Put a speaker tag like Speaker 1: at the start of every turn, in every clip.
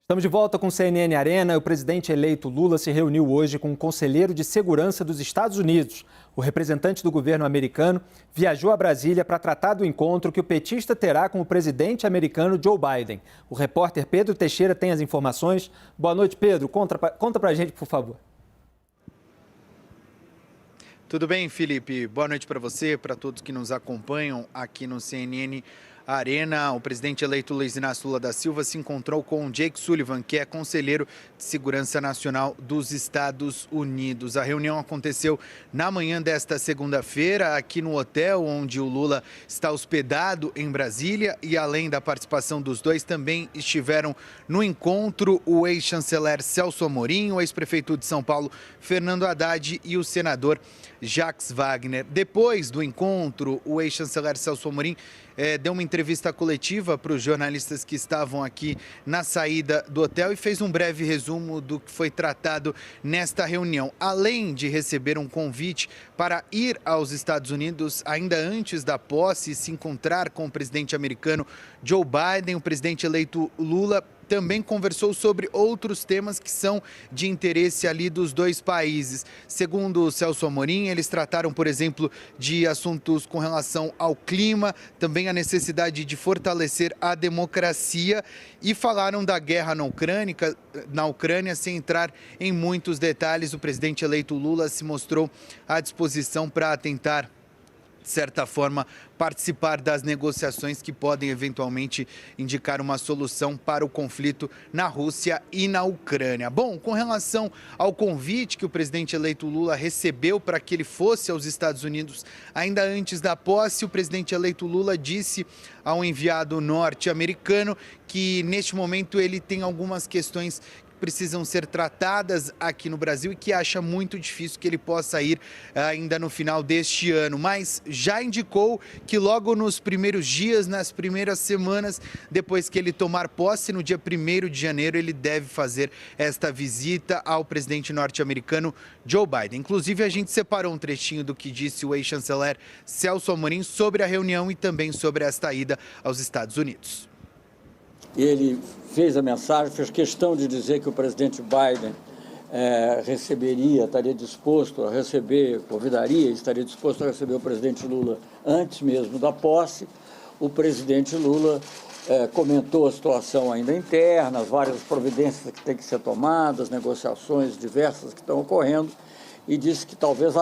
Speaker 1: Estamos de volta com o CNN Arena. O presidente eleito Lula se reuniu hoje com o conselheiro de segurança dos Estados Unidos. O representante do governo americano viajou a Brasília para tratar do encontro que o petista terá com o presidente americano Joe Biden. O repórter Pedro Teixeira tem as informações. Boa noite, Pedro. Conta para a gente, por favor.
Speaker 2: Tudo bem, Felipe? Boa noite para você, para todos que nos acompanham aqui no CNN Arena. O presidente eleito Luiz Inácio Lula da Silva se encontrou com Jake Sullivan, que é conselheiro de Segurança Nacional dos Estados Unidos. A reunião aconteceu na manhã desta segunda-feira, aqui no hotel onde o Lula está hospedado em Brasília. E além da participação dos dois, também estiveram no encontro o ex-chanceler Celso Amorim, o ex-prefeito de São Paulo, Fernando Haddad, e o senador Jacques Wagner. Depois do encontro, o ex-chanceler Celso Amorim deu uma entrevista coletiva para os jornalistas que estavam aqui na saída do hotel e fez um breve resumo do que foi tratado nesta reunião. Além de receber um convite para ir aos Estados Unidos ainda antes da posse e se encontrar com o presidente americano Joe Biden, o presidente eleito Lula também conversou sobre outros temas que são de interesse ali dos dois países. Segundo o Celso Amorim, eles trataram, por exemplo, de assuntos com relação ao clima, também a necessidade de fortalecer a democracia e falaram da guerra na Ucrânia, sem entrar em muitos detalhes. O presidente eleito Lula se mostrou à disposição para tentar, de certa forma, participar das negociações que podem eventualmente indicar uma solução para o conflito na Rússia e na Ucrânia. Bom, com relação ao convite que o presidente eleito Lula recebeu para que ele fosse aos Estados Unidos ainda antes da posse, o presidente eleito Lula disse ao enviado norte-americano que neste momento ele tem algumas questões precisam ser tratadas aqui no Brasil e que acha muito difícil que ele possa ir ainda no final deste ano, mas já indicou que logo nos primeiros dias, nas primeiras semanas, depois que ele tomar posse, no dia 1º de janeiro, ele deve fazer esta visita ao presidente norte-americano Joe Biden. Inclusive, a gente separou um trechinho do que disse o ex-chanceler Celso Amorim sobre a reunião e também sobre esta ida aos Estados Unidos.
Speaker 3: Ele fez a mensagem, fez questão de dizer que o presidente Biden estaria disposto a receber, estaria disposto a receber o presidente Lula antes mesmo da posse. O presidente Lula comentou a situação ainda interna, as várias providências que têm que ser tomadas, negociações diversas que estão ocorrendo, e disse que talvez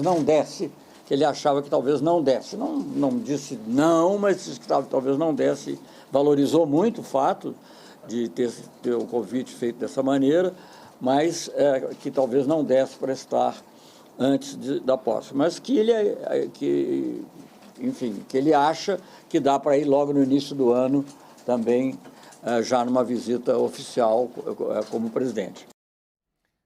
Speaker 3: não desse, que ele achava que talvez não desse. Não disse não, mas disse que talvez não desse. Valorizou muito o fato de ter o convite feito dessa maneira, mas que talvez não desse para estar antes da posse. Mas que ele acha que dá para ir logo no início do ano também, já numa visita oficial como presidente.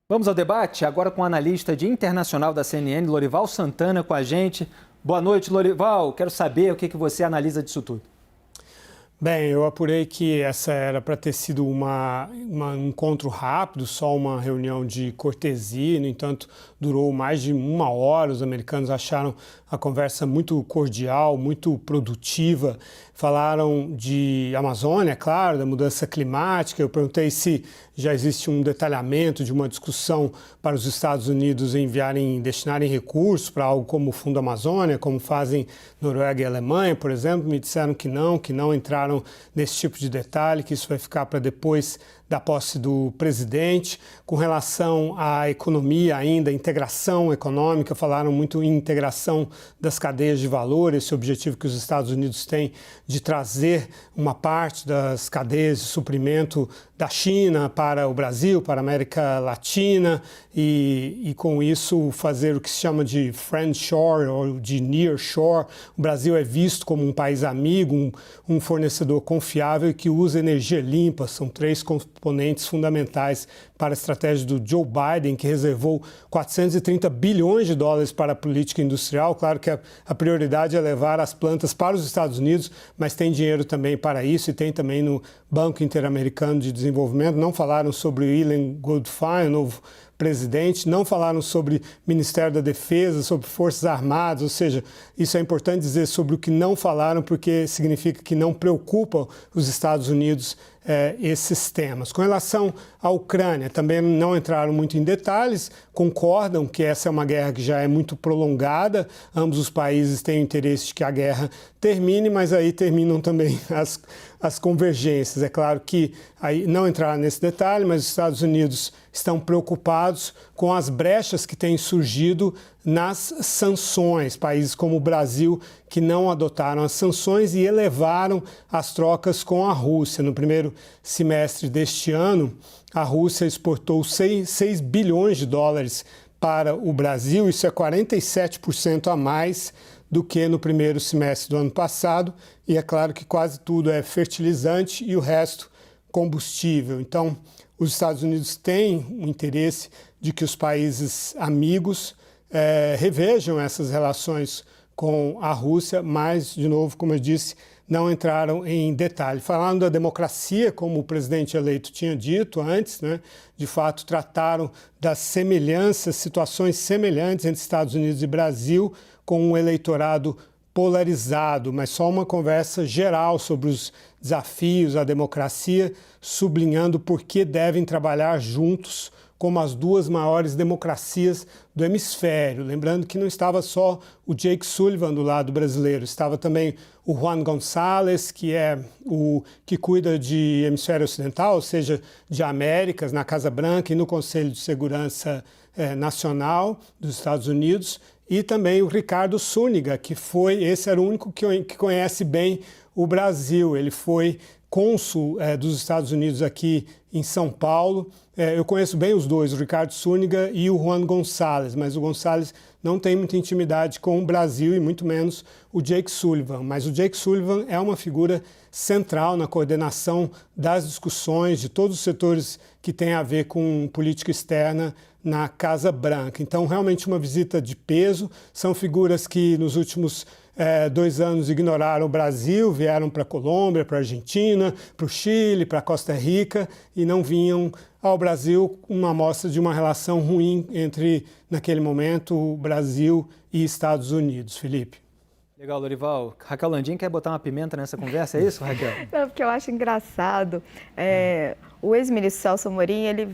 Speaker 1: Vamos ao debate, agora com o analista de internacional da CNN, Lorival Santana, com a gente. Boa noite, Lorival. Quero saber o que você analisa disso tudo.
Speaker 4: Bem, eu apurei que essa era para ter sido um encontro rápido, só uma reunião de cortesia, no entanto, durou mais de 1 hora. Os americanos acharam a conversa muito cordial, muito produtiva. Falaram de Amazônia, claro, da mudança climática. Eu perguntei se já existe um detalhamento de uma discussão para os Estados Unidos destinarem recursos para algo como o Fundo Amazônia, como fazem Noruega e Alemanha, por exemplo. Me disseram que não entraram nesse tipo de detalhe, que isso vai ficar para depois da posse do presidente. Com relação à economia ainda, integração econômica, falaram muito em integração das cadeias de valor, esse objetivo que os Estados Unidos têm de trazer uma parte das cadeias de suprimento da China para o Brasil, para a América Latina, e com isso fazer o que se chama de friendshore ou de nearshore. O Brasil é visto como um país amigo, um fornecedor confiável e que usa energia limpa. São 3 componentes fundamentais para a estratégia do Joe Biden, que reservou 430 bilhões de dólares para a política industrial. Claro que a prioridade é levar as plantas para os Estados Unidos, mas tem dinheiro também para isso e tem também no Banco Interamericano de Desenvolvimento. Não falaram sobre o Ilan Goldfein, o novo presidente, não falaram sobre Ministério da Defesa, sobre Forças Armadas, ou seja, isso é importante dizer sobre o que não falaram, porque significa que não preocupam os Estados Unidos esses temas. Com relação à Ucrânia, também não entraram muito em detalhes, concordam que essa é uma guerra que já é muito prolongada, ambos os países têm o interesse de que a guerra termine, mas aí terminam também as convergências. É claro que aí não entraram nesse detalhe, mas os Estados Unidos estão preocupados com as brechas que têm surgido nas sanções. Países como o Brasil que não adotaram as sanções e elevaram as trocas com a Rússia. No primeiro semestre deste ano, a Rússia exportou 6 bilhões de dólares para o Brasil, isso é 47% a mais do que no primeiro semestre do ano passado, e é claro que quase tudo é fertilizante e o resto combustível. Então, os Estados Unidos têm o interesse de que os países amigos revejam essas relações com a Rússia, mas, de novo, como eu disse, não entraram em detalhe. Falando da democracia, como o presidente eleito tinha dito antes, né, de fato trataram das semelhanças, situações semelhantes entre Estados Unidos e Brasil, com um eleitorado polarizado, mas só uma conversa geral sobre os desafios à democracia, sublinhando por que devem trabalhar juntos como as duas maiores democracias do hemisfério. Lembrando que não estava só o Jake Sullivan do lado brasileiro, estava também o Juan González, que é o que cuida de hemisfério ocidental, ou seja, de Américas, na Casa Branca e no Conselho de Segurança Nacional dos Estados Unidos, e também o Ricardo Zúñiga, esse era o único que conhece bem o Brasil. Ele foi cônsul dos Estados Unidos aqui em São Paulo. Eu conheço bem os dois, o Ricardo Zúñiga e o Juan González, mas o González não tem muita intimidade com o Brasil e muito menos o Jake Sullivan. Mas o Jake Sullivan é uma figura central na coordenação das discussões de todos os setores que têm a ver com política externa na Casa Branca. Então, realmente uma visita de peso. São figuras que nos últimos 2 anos ignoraram o Brasil, vieram para a Colômbia, para a Argentina, para o Chile, para a Costa Rica e não vinham ao Brasil uma amostra de uma relação ruim entre, naquele momento, o Brasil e Estados Unidos. Felipe.
Speaker 1: Legal, Lorival. Raquel Landim quer botar uma pimenta nessa conversa, é isso, Raquel?
Speaker 5: Não, porque eu acho engraçado. O ex-ministro Celso Amorim, ele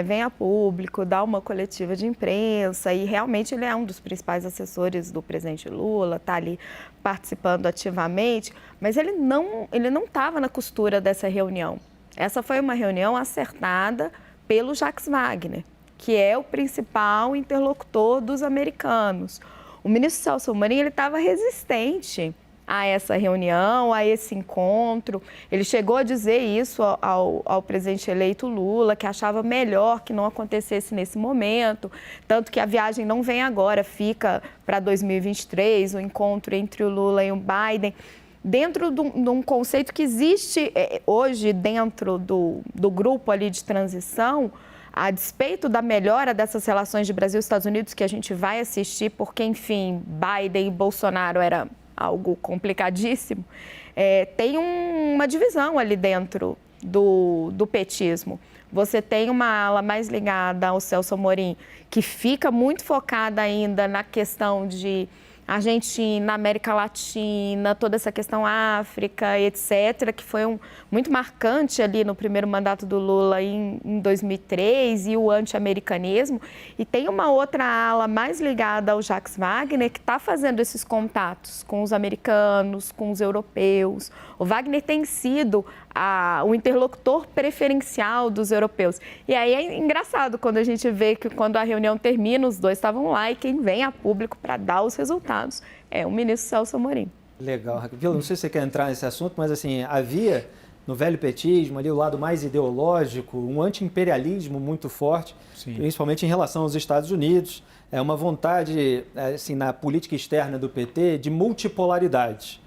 Speaker 5: vem a público, dá uma coletiva de imprensa e realmente ele é um dos principais assessores do presidente Lula, está ali participando ativamente, mas ele não estava na costura dessa reunião. Essa foi uma reunião acertada pelo Jacques Wagner, que é o principal interlocutor dos americanos. O ministro Celso Amorim estava resistente a essa reunião, a esse encontro. Ele chegou a dizer isso ao presidente eleito Lula, que achava melhor que não acontecesse nesse momento, tanto que a viagem não vem agora, fica para 2023, o encontro entre o Lula e o Biden, dentro de um conceito que existe hoje dentro do grupo ali de transição, a despeito da melhora dessas relações de Brasil e Estados Unidos, que a gente vai assistir, porque, enfim, Biden e Bolsonaro era algo complicadíssimo, tem uma divisão ali dentro do petismo. Você tem uma ala mais ligada ao Celso Amorim, que fica muito focada ainda na questão de Argentina, América Latina, toda essa questão África, etc., que foi muito marcante ali no primeiro mandato do Lula em 2003, e o anti-americanismo. E tem uma outra ala mais ligada ao Jacques Wagner, que está fazendo esses contatos com os americanos, com os europeus. O Wagner tem sido o interlocutor preferencial dos europeus. E aí é engraçado quando a gente vê que quando a reunião termina, os dois estavam lá e quem vem a público para dar os resultados é o ministro Celso Amorim. Legal,
Speaker 1: Raquel. Não sei se você quer entrar nesse assunto, mas assim, havia no velho petismo ali o lado mais ideológico, um anti-imperialismo muito forte, sim, principalmente em relação aos Estados Unidos. É uma vontade, assim, na política externa do PT de multipolaridade.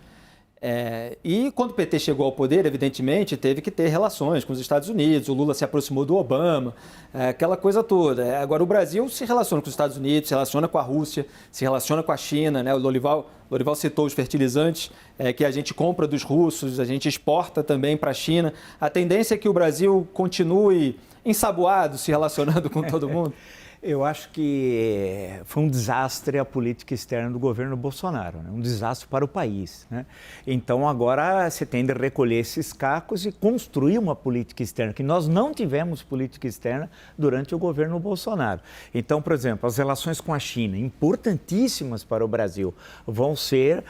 Speaker 1: E quando o PT chegou ao poder, evidentemente, teve que ter relações com os Estados Unidos, o Lula se aproximou do Obama, aquela coisa toda. Agora, o Brasil se relaciona com os Estados Unidos, se relaciona com a Rússia, se relaciona com a China, né? O Lorival citou os fertilizantes que a gente compra dos russos, a gente exporta também para a China. A tendência é que o Brasil continue ensaboado, se relacionando com todo mundo?
Speaker 6: Eu acho que foi um desastre a política externa do governo Bolsonaro, né? Um desastre para o país, né? Então agora você tem de recolher esses cacos e construir uma política externa, que nós não tivemos política externa durante o governo Bolsonaro. Então, por exemplo, as relações com a China, importantíssimas para o Brasil, vão ser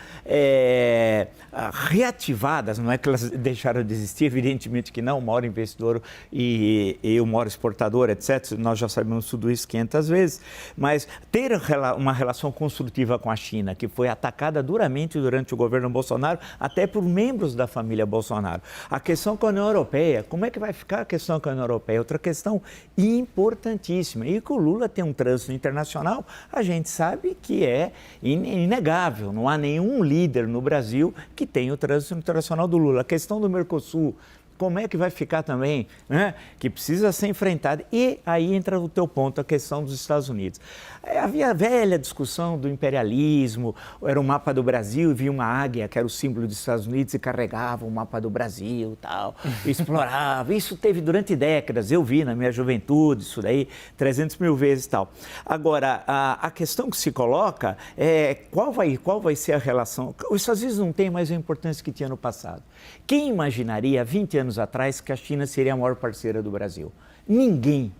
Speaker 6: reativadas, não é que elas deixaram de existir, evidentemente que não, o maior investidor e o maior exportador, etc., nós já sabemos tudo isso 500 vezes, mas ter uma relação construtiva com a China, que foi atacada duramente durante o governo Bolsonaro, até por membros da família Bolsonaro. A questão com a União Europeia, como é que vai ficar a questão com a União Europeia? Outra questão importantíssima. E que o Lula tem um trânsito internacional, a gente sabe que é inegável. Não há nenhum líder no Brasil que tenha o trânsito internacional do Lula. A questão do Mercosul, como é que vai ficar também, né? Que precisa ser enfrentada. E aí entra o teu ponto, a questão dos Estados Unidos. Havia a velha discussão do imperialismo, era o mapa do Brasil e vinha uma águia, que era o símbolo dos Estados Unidos, e carregava o mapa do Brasil, tal, explorava. Isso teve durante décadas, eu vi na minha juventude, isso daí, 300 mil vezes e tal. Agora, a questão que se coloca é qual vai ser a relação. Os Estados Unidos não têm mais a importância que tinha no passado. Quem imaginaria, há 20 anos atrás, que a China seria a maior parceira do Brasil? Ninguém.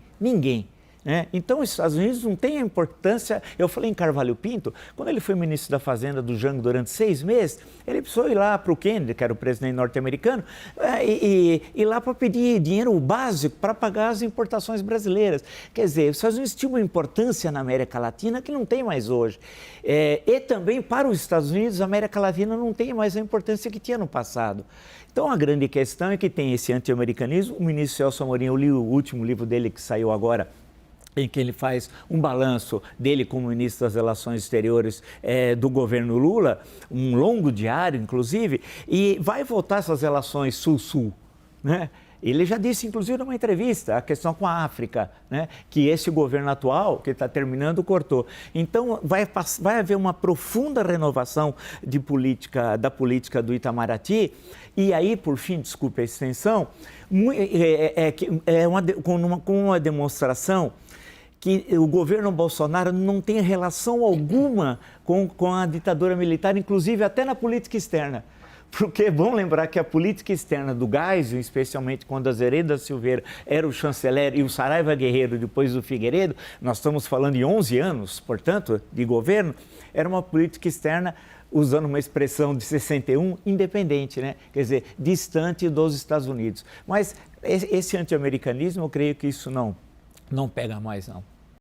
Speaker 6: Né? Então, os Estados Unidos não têm a importância. Eu falei em Carvalho Pinto, quando ele foi ministro da Fazenda do Jango durante 6 meses, ele precisou ir lá para o Kennedy, que era o presidente norte-americano, e lá para pedir dinheiro básico para pagar as importações brasileiras. Quer dizer, os Estados Unidos tinham uma importância na América Latina que não tem mais hoje. E também para os Estados Unidos, a América Latina não tem mais a importância que tinha no passado. Então, a grande questão é que tem esse anti-americanismo. O ministro Celso Amorim, eu li o último livro dele que saiu agora, em que ele faz um balanço dele como ministro das Relações Exteriores do governo Lula, um longo diário, inclusive, e vai voltar essas relações Sul-Sul, né? Ele já disse, inclusive, numa entrevista, a questão com a África, né? Que esse governo atual, que está terminando, cortou. Então, vai haver uma profunda renovação da política do Itamaraty, e aí, por fim, desculpe a extensão, com uma demonstração que o governo Bolsonaro não tem relação alguma com a ditadura militar, inclusive até na política externa. Porque é bom lembrar que a política externa do Geisel, especialmente quando Azeredo da Silveira era o chanceler e o Saraiva Guerreiro depois do Figueiredo, nós estamos falando de 11 anos, portanto, de governo, era uma política externa, usando uma expressão de 61, independente, né? Quer dizer, distante dos Estados Unidos. Mas esse anti-americanismo, eu creio que isso não pega mais, não.